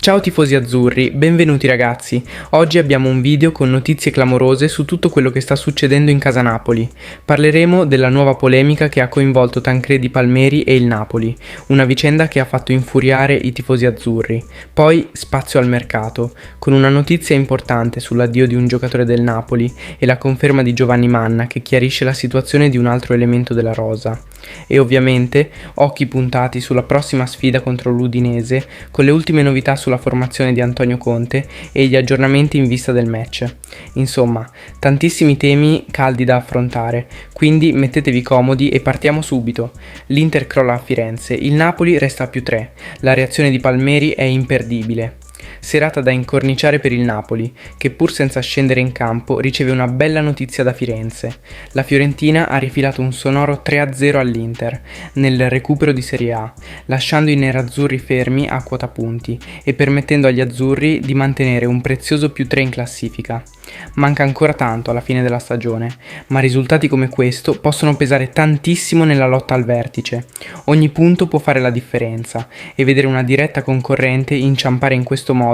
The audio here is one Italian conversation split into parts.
Ciao tifosi azzurri, benvenuti ragazzi. Oggi abbiamo un video con notizie clamorose su tutto quello che sta succedendo in casa Napoli. Parleremo della nuova polemica che ha coinvolto Tancredi Palmeri e il Napoli, una vicenda che ha fatto infuriare i tifosi azzurri. Poi spazio al mercato, con una notizia importante sull'addio di un giocatore del Napoli e la conferma di Giovanni Manna che chiarisce la situazione di un altro elemento della rosa. E ovviamente occhi puntati sulla prossima sfida contro l'Udinese con le ultime novità sulla formazione di Antonio Conte e gli aggiornamenti in vista del match. Insomma, tantissimi temi caldi da affrontare, quindi mettetevi comodi e partiamo subito. L'Inter crolla a Firenze, il Napoli resta a +3, la reazione di Palmeri è imperdibile. Serata da incorniciare per il Napoli, che pur senza scendere in campo riceve una bella notizia da Firenze. La Fiorentina ha rifilato un sonoro 3-0 all'Inter, nel recupero di Serie A, lasciando i nerazzurri fermi a quota punti e permettendo agli azzurri di mantenere un prezioso +3 in classifica. Manca ancora tanto alla fine della stagione, ma risultati come questo possono pesare tantissimo nella lotta al vertice. Ogni punto può fare la differenza e vedere una diretta concorrente inciampare in questo modo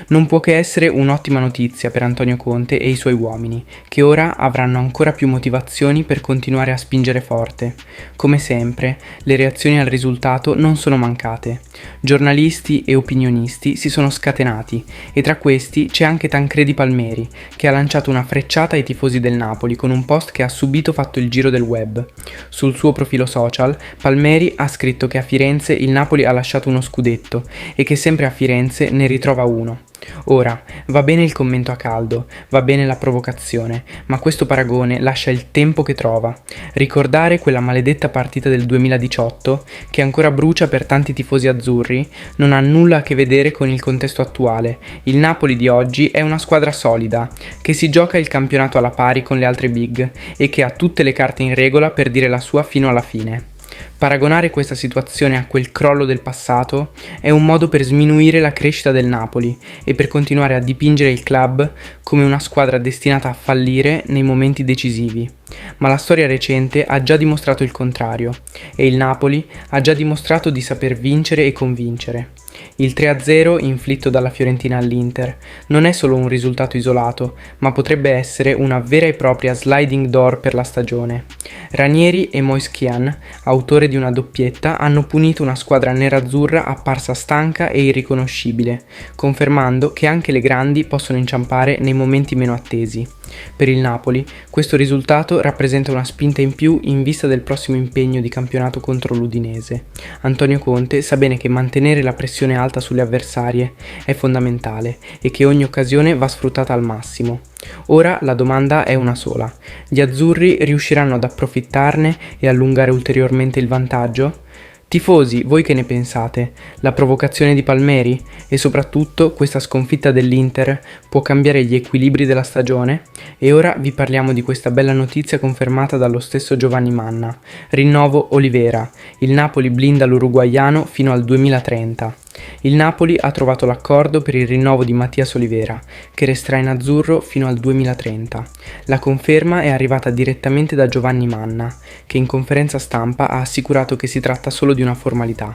non può che essere un'ottima notizia per Antonio Conte e i suoi uomini, che ora avranno ancora più motivazioni per continuare a spingere forte. Come sempre, le reazioni al risultato non sono mancate. Giornalisti e opinionisti si sono scatenati e tra questi c'è anche Tancredi Palmeri, che ha lanciato una frecciata ai tifosi del Napoli con un post che ha subito fatto il giro del web. Sul suo profilo social, Palmeri ha scritto che a Firenze il Napoli ha lasciato uno scudetto e che sempre a Firenze ne ritrova uno. Ora, va bene il commento a caldo, va bene la provocazione, ma questo paragone lascia il tempo che trova. Ricordare quella maledetta partita del 2018, che ancora brucia per tanti tifosi azzurri, non ha nulla a che vedere con il contesto attuale. Il Napoli di oggi è una squadra solida, che si gioca il campionato alla pari con le altre big e che ha tutte le carte in regola per dire la sua fino alla fine. Paragonare questa situazione a quel crollo del passato è un modo per sminuire la crescita del Napoli e per continuare a dipingere il club come una squadra destinata a fallire nei momenti decisivi. Ma la storia recente ha già dimostrato il contrario e il Napoli ha già dimostrato di saper vincere e convincere. Il 3-0 inflitto dalla Fiorentina all'Inter non è solo un risultato isolato, ma potrebbe essere una vera e propria sliding door per la stagione. Ranieri e Moischian, autore di una doppietta, hanno punito una squadra nerazzurra apparsa stanca e irriconoscibile, confermando che anche le grandi possono inciampare nei momenti meno attesi. Per il Napoli, questo risultato rappresenta una spinta in più in vista del prossimo impegno di campionato contro l'Udinese. Antonio Conte sa bene che mantenere la pressione alta sulle avversarie è fondamentale e che ogni occasione va sfruttata al massimo. Ora la domanda è una sola: gli azzurri riusciranno ad approfittarne e allungare ulteriormente il vantaggio? Tifosi, voi che ne pensate? La provocazione di Palmeri? E soprattutto questa sconfitta dell'Inter può cambiare gli equilibri della stagione? E ora vi parliamo di questa bella notizia confermata dallo stesso Giovanni Manna. Rinnovo Olivera. Il Napoli blinda l'uruguaiano fino al 2030. Il Napoli ha trovato l'accordo per il rinnovo di Mattias Olivera, che resterà in azzurro fino al 2030. La conferma è arrivata direttamente da Giovanni Manna, che in conferenza stampa ha assicurato che si tratta solo di una formalità.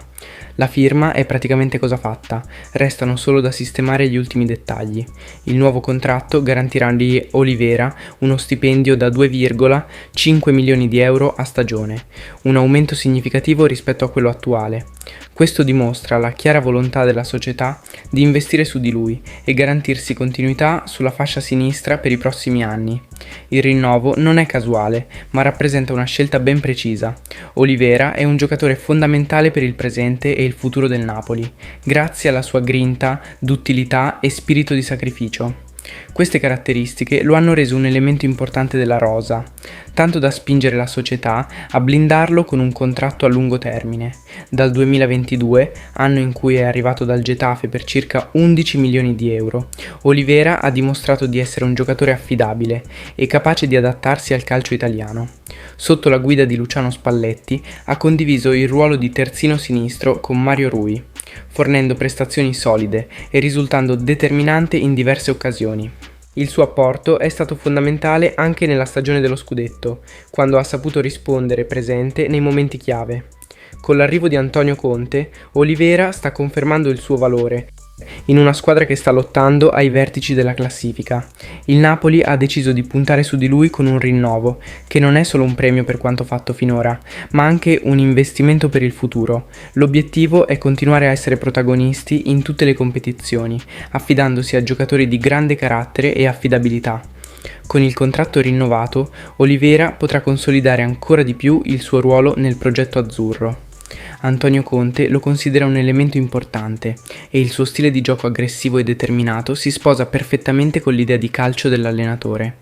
La firma è praticamente cosa fatta, restano solo da sistemare gli ultimi dettagli. Il nuovo contratto garantirà a Olivera uno stipendio da 2,5 milioni di euro a stagione, un aumento significativo rispetto a quello attuale. Questo dimostra la chiara volontà della società di investire su di lui e garantirsi continuità sulla fascia sinistra per i prossimi anni. Il rinnovo non è casuale, ma rappresenta una scelta ben precisa. Olivera è un giocatore fondamentale per il presente e il futuro del Napoli, grazie alla sua grinta, duttilità e spirito di sacrificio. Queste caratteristiche lo hanno reso un elemento importante della rosa, tanto da spingere la società a blindarlo con un contratto a lungo termine. Dal 2022, anno in cui è arrivato dal Getafe per circa 11 milioni di euro, Olivera ha dimostrato di essere un giocatore affidabile e capace di adattarsi al calcio italiano. Sotto la guida di Luciano Spalletti ha condiviso il ruolo di terzino sinistro con Mario Rui, fornendo prestazioni solide e risultando determinante in diverse occasioni. Il suo apporto è stato fondamentale anche nella stagione dello scudetto, quando ha saputo rispondere presente nei momenti chiave. Con l'arrivo di Antonio Conte, Olivera sta confermando il suo valore in una squadra che sta lottando ai vertici della classifica. Il Napoli ha deciso di puntare su di lui con un rinnovo, che non è solo un premio per quanto fatto finora, ma anche un investimento per il futuro. L'obiettivo è continuare a essere protagonisti in tutte le competizioni, affidandosi a giocatori di grande carattere e affidabilità. Con il contratto rinnovato, Olivera potrà consolidare ancora di più il suo ruolo nel progetto azzurro. Antonio Conte lo considera un elemento importante e il suo stile di gioco aggressivo e determinato si sposa perfettamente con l'idea di calcio dell'allenatore.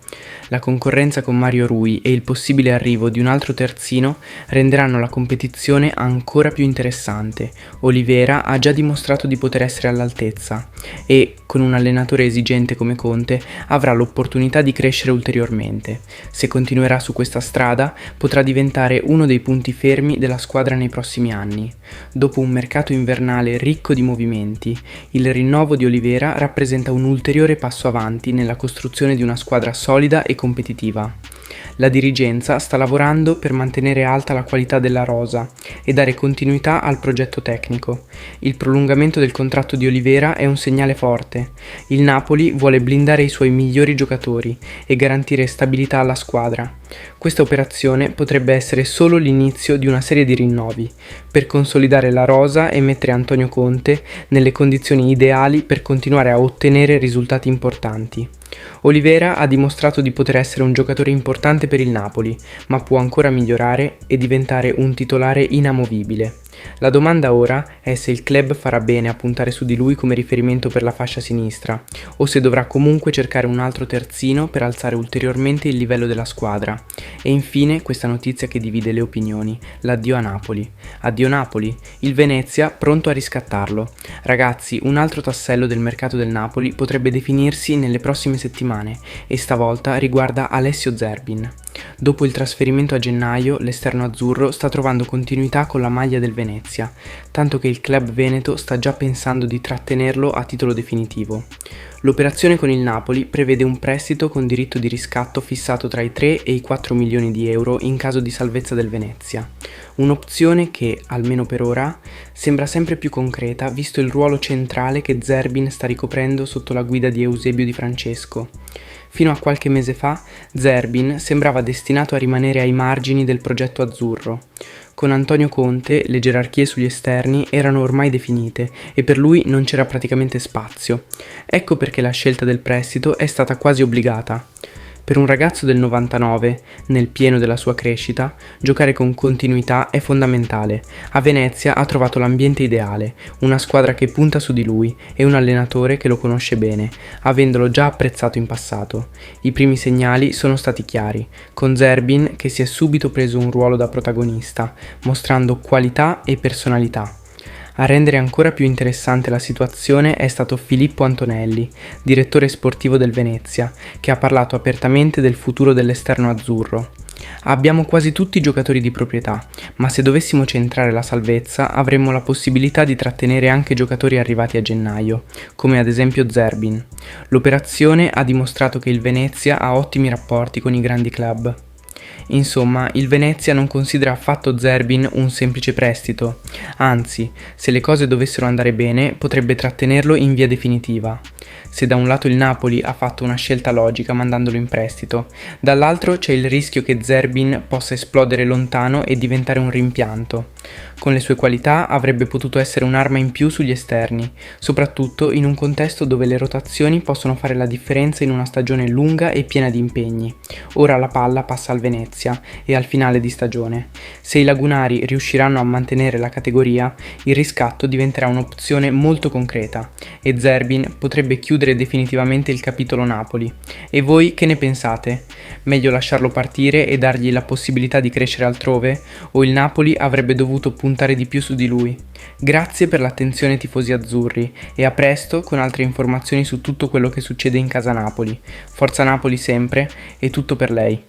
La concorrenza con Mario Rui e il possibile arrivo di un altro terzino renderanno la competizione ancora più interessante. Olivera ha già dimostrato di poter essere all'altezza e, con un allenatore esigente come Conte, avrà l'opportunità di crescere ulteriormente. Se continuerà su questa strada, potrà diventare uno dei punti fermi della squadra nei prossimi anni. Dopo un mercato invernale ricco di movimenti, il rinnovo di Olivera rappresenta un ulteriore passo avanti nella costruzione di una squadra solida e competitiva. La dirigenza sta lavorando per mantenere alta la qualità della rosa e dare continuità al progetto tecnico. Il prolungamento del contratto di Olivera è un segnale forte. Il Napoli vuole blindare i suoi migliori giocatori e garantire stabilità alla squadra. Questa operazione potrebbe essere solo l'inizio di una serie di rinnovi, per consolidare la rosa e mettere Antonio Conte nelle condizioni ideali per continuare a ottenere risultati importanti. Olivera ha dimostrato di poter essere un giocatore importante per il Napoli, ma può ancora migliorare e diventare un titolare inamovibile. La domanda ora è se il club farà bene a puntare su di lui come riferimento per la fascia sinistra, o se dovrà comunque cercare un altro terzino per alzare ulteriormente il livello della squadra. E infine questa notizia che divide le opinioni, l'addio a Napoli. Addio Napoli, il Venezia pronto a riscattarlo. Ragazzi, un altro tassello del mercato del Napoli potrebbe definirsi nelle prossime settimane e stavolta riguarda Alessio Zerbin. Dopo il trasferimento a gennaio, l'esterno azzurro sta trovando continuità con la maglia del Venezia, tanto che il club veneto sta già pensando di trattenerlo a titolo definitivo. L'operazione con il Napoli prevede un prestito con diritto di riscatto fissato tra i 3 e i 4 milioni di euro in caso di salvezza del Venezia. Un'opzione che, almeno per ora, sembra sempre più concreta visto il ruolo centrale che Zerbin sta ricoprendo sotto la guida di Eusebio Di Francesco. Fino a qualche mese fa, Zerbin sembrava destinato a rimanere ai margini del progetto azzurro. Con Antonio Conte le gerarchie sugli esterni erano ormai definite e per lui non c'era praticamente spazio. Ecco perché la scelta del prestito è stata quasi obbligata. Per un ragazzo del 99, nel pieno della sua crescita, giocare con continuità è fondamentale. A Venezia ha trovato l'ambiente ideale, una squadra che punta su di lui e un allenatore che lo conosce bene, avendolo già apprezzato in passato. I primi segnali sono stati chiari, con Zerbin che si è subito preso un ruolo da protagonista, mostrando qualità e personalità. A rendere ancora più interessante la situazione è stato Filippo Antonelli, direttore sportivo del Venezia, che ha parlato apertamente del futuro dell'esterno azzurro. Abbiamo quasi tutti giocatori di proprietà, ma se dovessimo centrare la salvezza avremmo la possibilità di trattenere anche giocatori arrivati a gennaio, come ad esempio Zerbin. L'operazione ha dimostrato che il Venezia ha ottimi rapporti con i grandi club. Insomma, il Venezia non considera affatto Zerbin un semplice prestito, anzi, se le cose dovessero andare bene, potrebbe trattenerlo in via definitiva. Se da un lato il Napoli ha fatto una scelta logica mandandolo in prestito, dall'altro c'è il rischio che Zerbin possa esplodere lontano e diventare un rimpianto. Con le sue qualità avrebbe potuto essere un'arma in più sugli esterni, soprattutto in un contesto dove le rotazioni possono fare la differenza in una stagione lunga e piena di impegni. Ora la palla passa al Venezia e al finale di stagione. Se i lagunari riusciranno a mantenere la categoria, il riscatto diventerà un'opzione molto concreta e Zerbin potrebbe chiudere definitivamente il capitolo Napoli. E voi che ne pensate? Meglio lasciarlo partire e dargli la possibilità di crescere altrove? O il Napoli avrebbe dovuto puntare di più su di lui? Grazie per l'attenzione tifosi azzurri e a presto con altre informazioni su tutto quello che succede in casa Napoli. Forza Napoli sempre e tutto per lei.